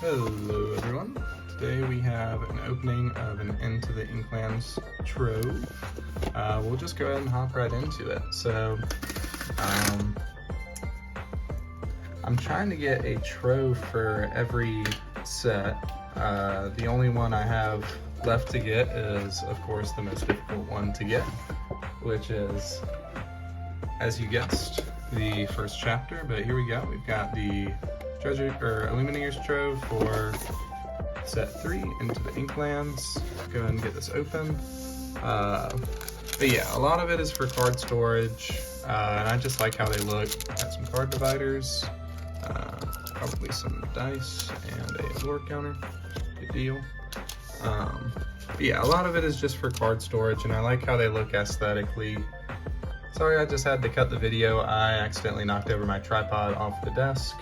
Hello everyone. Today we have an opening of an Into the Inklands Trove. We'll just go ahead and hop right into it. So, I'm trying to get a Trove for every set. The only one I have left to get is, of course, the most difficult one to get, which is, as you guessed, the first chapter. But here we go. We've got the Illuminator's Trove for set 3 Into the Inklands. Go ahead and get this open. But yeah, a lot of it is for card storage, and I just like how they look. Got some card dividers, probably some dice, and a lore counter. Good deal. But yeah, a lot of it is just for card storage, and I like how they look aesthetically. Sorry, I just had to cut the video. I accidentally knocked over my tripod off the desk.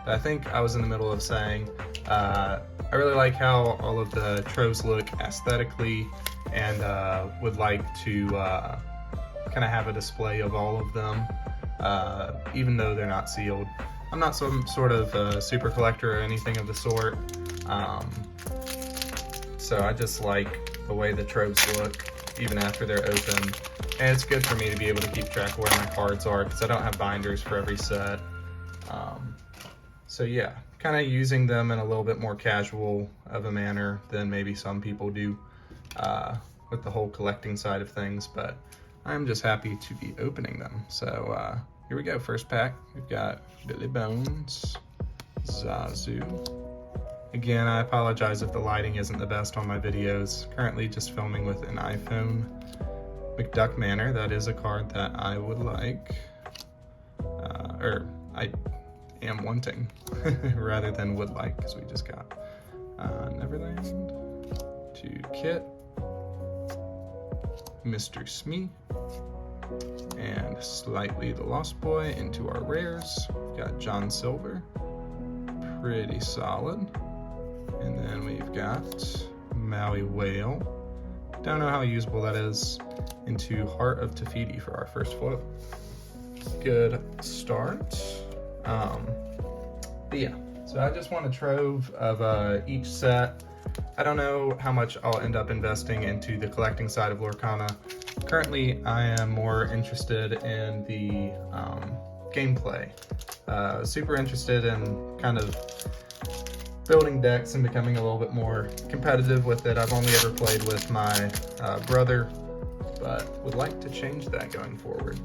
But I think I was in the middle of saying I really like how all of the Troves look aesthetically, and would like to kind of have a display of all of them, even though they're not sealed. I'm not some sort of super collector or anything of the sort, so I just like the way the Troves look even after they're open, and it's good for me to be able to keep track of where my cards are because I don't have binders for every set. So yeah, kind of using them in a little bit more casual of a manner than maybe some people do with the whole collecting side of things, but I'm just happy to be opening them. So here we go, first pack. We've got Billy Bones, Zazu. Again, I apologize if the lighting isn't the best on my videos. Currently just filming with an iPhone. McDuck Manor, that is a card that I would like, or I am wanting rather than would like, because we just got Neverland, to Kit, Mr. Smee, and Slightly the Lost Boy into our rares. We've got John Silver, pretty solid, and then we've got Maui Whale, don't know how usable that is, into Heart of Tafiti for our first float. Good start. But yeah, so I just want a Trove of each set. I don't know how much I'll end up investing into the collecting side of Lorcana. Currently, I am more interested in the gameplay. Super interested in kind of building decks and becoming a little bit more competitive with it. I've only ever played with my brother, but would like to change that going forward.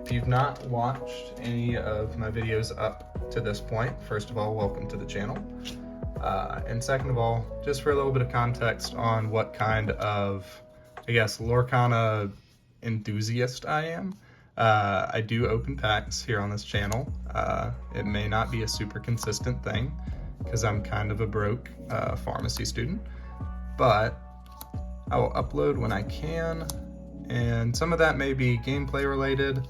If you've not watched any of my videos up to this point, first of all, welcome to the channel. And second of all, just for a little bit of context on what kind of, I guess, Lorcana enthusiast I am, I do open packs here on this channel. It may not be a super consistent thing because I'm kind of a broke pharmacy student, but I will upload when I can, and some of that may be gameplay related,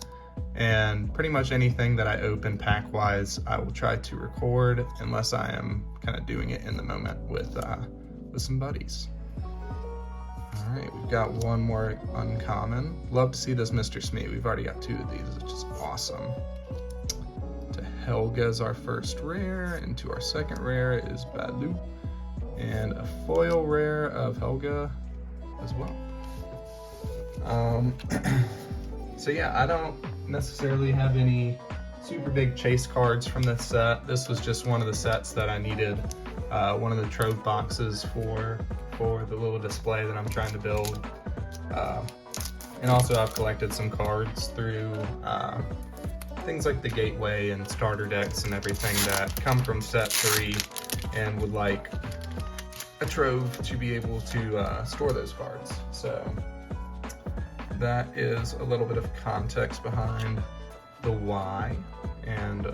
and pretty much anything that I open pack-wise, I will try to record unless I am kind of doing it in the moment with some buddies. All right, we've got one more uncommon. Love to see this Mr. Smee. We've already got 2 of these, which is awesome. To Helga is our first rare, and to our second rare is Balu, and a foil rare of Helga as well. So yeah, I don't necessarily have any super big chase cards from this set. This was just one of the sets that I needed, one of the Trove boxes for the little display that I'm trying to build. And also I've collected some cards through things like the Gateway and starter decks and everything that come from set 3, and would like a Trove to be able to store those cards. So that is a little bit of context behind the why, and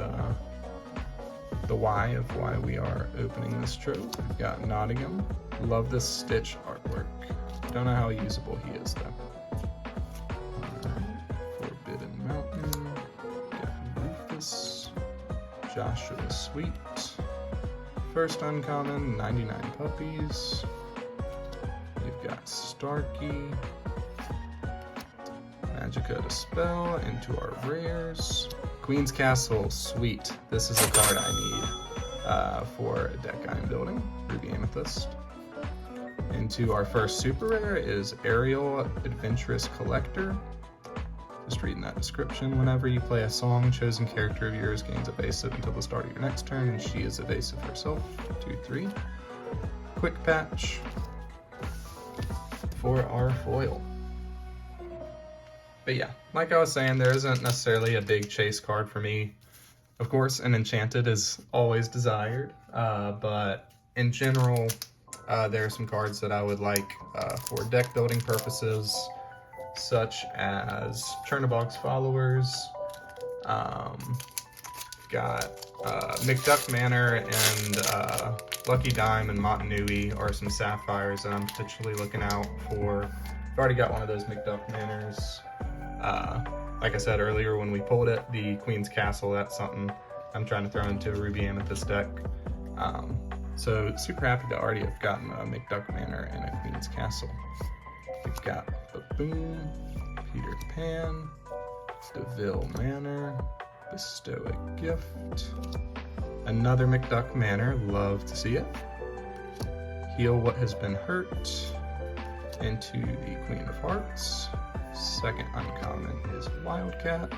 the why of why we are opening this Trove. We've got Nottingham. Love this Stitch artwork. Don't know how usable he is though. Forbidden Mountain, Death Rufus, Joshua Sweet. First uncommon, 99 Puppies. We've got Starkey, Magica Dispel into our rares. Queen's Castle, sweet. This is a card I need for a deck I'm building, Ruby Amethyst. Into our first super rare is Aerial Adventurous Collector. Just reading that description. Whenever you play a song, chosen character of yours gains evasive until the start of your next turn, and she is evasive herself. 2/3. Quick patch for our foil. But yeah, like I was saying, there isn't necessarily a big chase card for me. Of course, an enchanted is always desired, but in general, there are some cards that I would like for deck building purposes, such as Chernobog's Followers. Got McDuck Manor and Lucky Dime and Montanui are some sapphires that I'm potentially looking out for. I've already got one of those McDuck Manors. Like I said earlier when we pulled it, the Queen's Castle, that's something I'm trying to throw into a Ruby Amethyst deck. So super happy to already have gotten a McDuck Manor and a Queen's Castle. We've got Baboon, Peter Pan, DeVille Manor, Bestow a Gift, another McDuck Manor, love to see it. Heal What Has Been Hurt, into the Queen of Hearts. Second uncommon is Wildcat.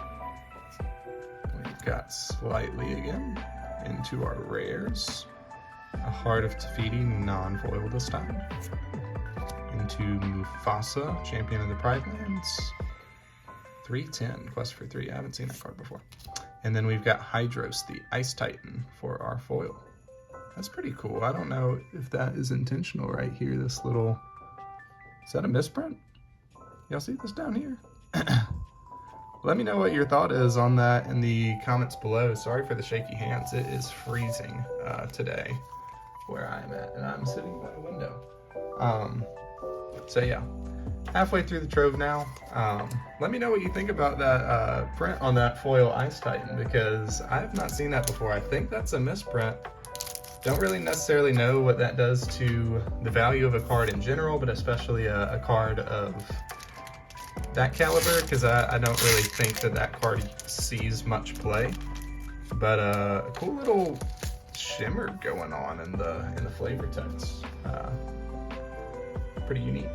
We've got Slightly again, into our rares. A Heart of Tefiti, non-foil this time. Into Mufasa, Champion of the Pride Lands. 3/10, Quest for 3, I haven't seen that card before. And then we've got Hydros, the Ice Titan, for our foil. That's pretty cool. I don't know if that is intentional right here, this little, is that a misprint? Y'all see this down here? Let me know what your thought is on that in the comments below. Sorry for the shaky hands. It is freezing today where I'm at, and I'm sitting by a window. So yeah, halfway through the Trove now. Let me know what you think about that print on that foil Ice Titan, because I have not seen that before. I think that's a misprint. Don't really necessarily know what that does to the value of a card in general, but especially a card of that caliber, because I don't really think that card sees much play. But a cool little shimmer going on in the flavor text. Pretty unique.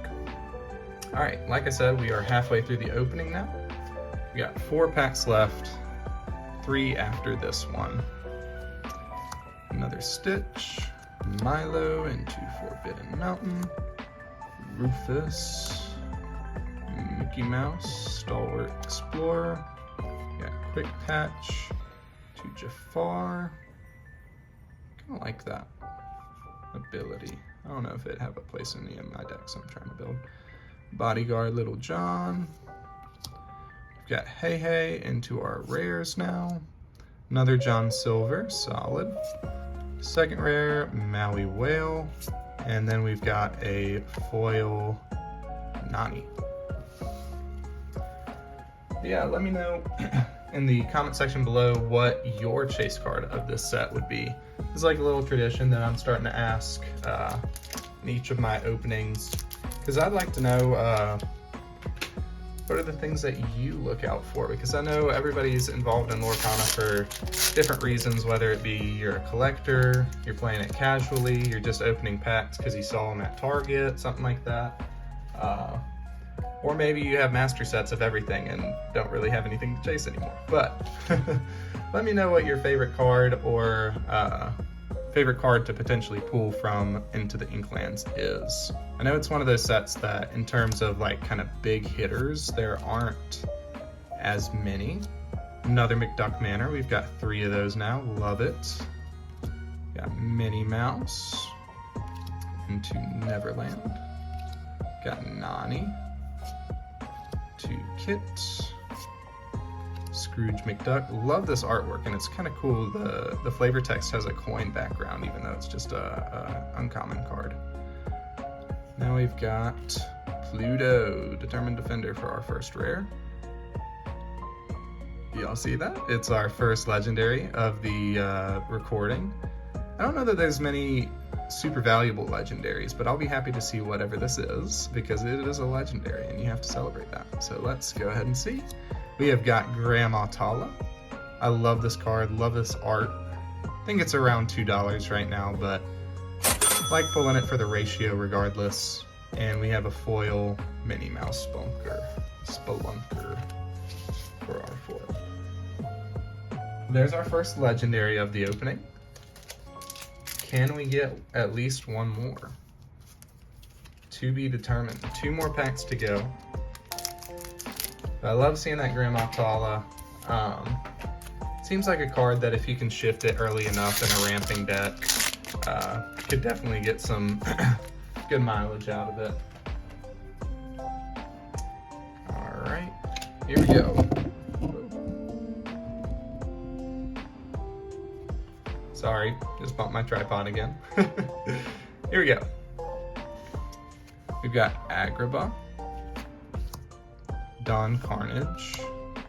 All right, like I said, we are halfway through the opening now. We got 4 packs left, 3 after this one. Another Stitch, Milo into Forbidden Mountain, Rufus, Mickey Mouse, Stalwart Explorer, got Quick Patch to Jafar. Kind of like that ability. I don't know if it'd have a place in any of my decks I'm trying to build. Bodyguard Little John. We've got Hey Hey into our rares now. Another John Silver, solid. Second rare, Maui Whale. And then we've got a foil Nani. Yeah, let me know in the comment section below what your chase card of this set would be. It's like a little tradition that I'm starting to ask in each of my openings, because I'd like to know what are the things that you look out for, because I know everybody's involved in Lorcana for different reasons, whether it be you're a collector, you're playing it casually, you're just opening packs because you saw them at Target, something like that. Or maybe you have master sets of everything and don't really have anything to chase anymore. But let me know what your favorite card or favorite card to potentially pull from into the Inklands is. I know it's one of those sets that in terms of like kind of big hitters, there aren't as many. Another McDuck Manor, we've got 3 of those now, love it. Got Minnie Mouse into Neverland. Got Nani to Kit. Scrooge McDuck. Love this artwork, and it's kind of cool. The flavor text has a coin background, even though it's just a uncommon card. Now we've got Pluto, Determined Defender for our first rare. Y'all see that? It's our first legendary of the recording. I don't know that there's many super valuable legendaries, but I'll be happy to see whatever this is, because it is a legendary and you have to celebrate that. So let's go ahead and see. We have got Grandma Tala, I love this card, love this art. I think it's around $2 right now, but like pulling it for the ratio regardless. And we have a foil Minnie Mouse Spelunker for our foil. There's our first legendary of the opening. Can we get at least one more? To be determined. 2 more packs to go. I love seeing that Grandma Tala. Seems like a card that if you can shift it early enough in a ramping deck, could definitely get some good mileage out of it. Alright, here we go. Sorry, just bumped my tripod again. Here we go. We've got Agrabah, Dawn Carnage,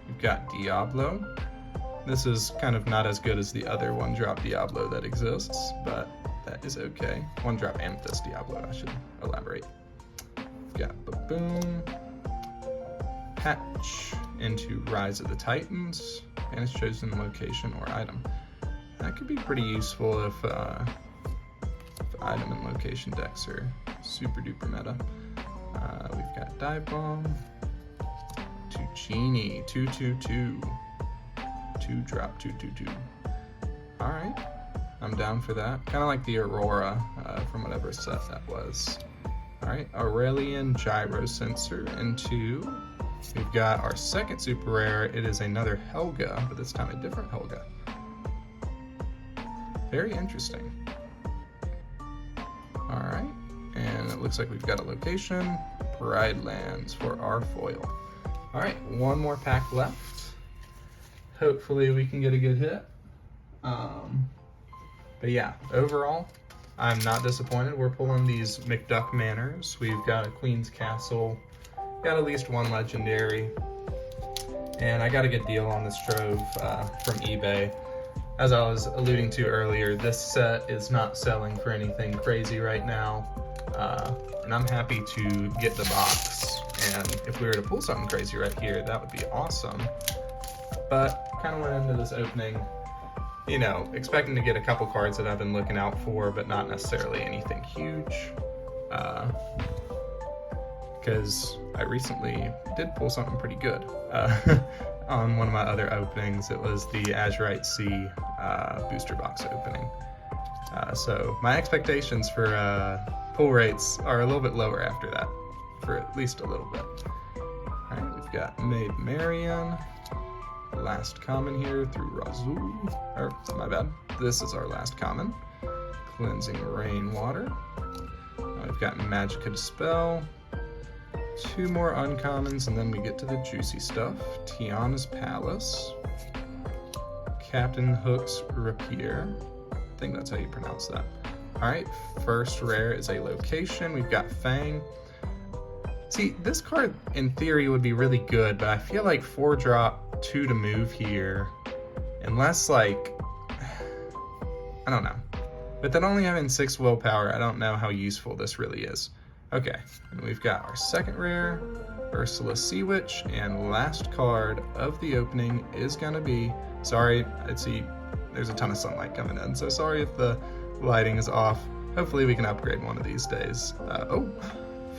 we've got Diablo. This is kind of not as good as the other 1-drop Diablo that exists, but that is okay. 1-drop Amethyst Diablo, I should elaborate. We've got Baboon, Patch into Rise of the Titans, and it's chosen location or item. That could be pretty useful if item and location decks are super duper meta. We've got Dive Bomb, Genie, 2/2/2, 2-drop 2/2/2. All right, I'm down for that. Kind of like the Aurora from whatever set that was. All right, Aurelian Gyro Sensor into. We've got our second super rare. It is another Helga, but this time a different Helga. Very interesting. All right, and it looks like we've got a location, Pride Lands for our foil. All right, 1 more pack left. Hopefully we can get a good hit. But yeah, overall, I'm not disappointed. We're pulling these McDuck Manors. We've got a Queen's Castle, got at least 1 legendary, and I got a good deal on this Trove from eBay. As I was alluding to earlier, this set is not selling for anything crazy right now, and I'm happy to get the box. And if we were to pull something crazy right here, that would be awesome. But kind of went into this opening, you know, expecting to get a couple cards that I've been looking out for, but not necessarily anything huge. Because I recently did pull something pretty good. On one of my other openings, it was the Azurite Sea booster box opening. So my expectations for pull rates are a little bit lower after that, for at least a little bit. All right, we've got Maid Marian, last common here through Razul, or my bad, this is our last common. Cleansing Rainwater. We've got Magicka Dispel, 2 more uncommons, and then we get to the juicy stuff. Tiana's Palace, Captain Hook's Rapier, I think that's how you pronounce that. All right, first rare is a location. We've got Fang. See, this card in theory would be really good, but I feel like 4-drop 2 to move here, unless like, I don't know. With it only having 6 willpower, I don't know how useful this really is. Okay, and we've got our second rare, Ursula Sea Witch, and last card of the opening is gonna be, sorry, I see there's a ton of sunlight coming in, so sorry if the lighting is off. Hopefully we can upgrade one of these days. Oh,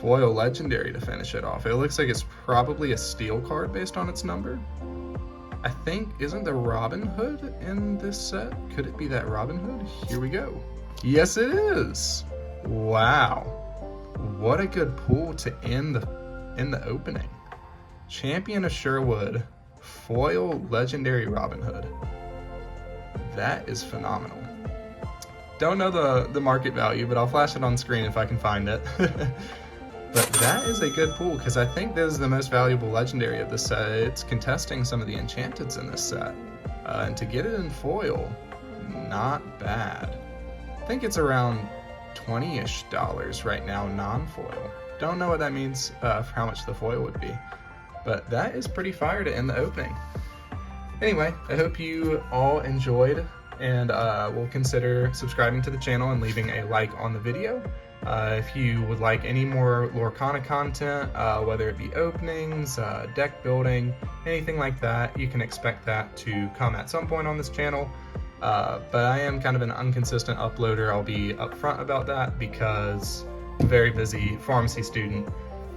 foil legendary to finish it off. It looks like it's probably a steel card based on its number. I think, isn't the Robin Hood in this set? Could it be that Robin Hood? Here we go. Yes, it is. Wow. What a good pull to end in the opening. Champion of Sherwood, foil legendary Robin Hood. That is phenomenal. Don't know the market value, but I'll flash it on screen if I can find it. But that is a good pull, because I think this is the most valuable legendary of this set. It's contesting some of the enchanteds in this set. And to get it in foil, not bad. I think it's around $20-ish right now, non-foil. Don't know what that means for how much the foil would be. But that is pretty fire to end the opening. Anyway, I hope you all enjoyed, and will consider subscribing to the channel and leaving a like on the video. If you would like any more Lorcana content, whether it be openings, deck building, anything like that, you can expect that to come at some point on this channel. But I am kind of an inconsistent uploader. I'll be upfront about that because I'm a very busy pharmacy student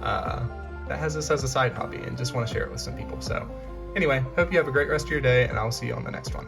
that has this as a side hobby and just want to share it with some people. So anyway, hope you have a great rest of your day, and I'll see you on the next one.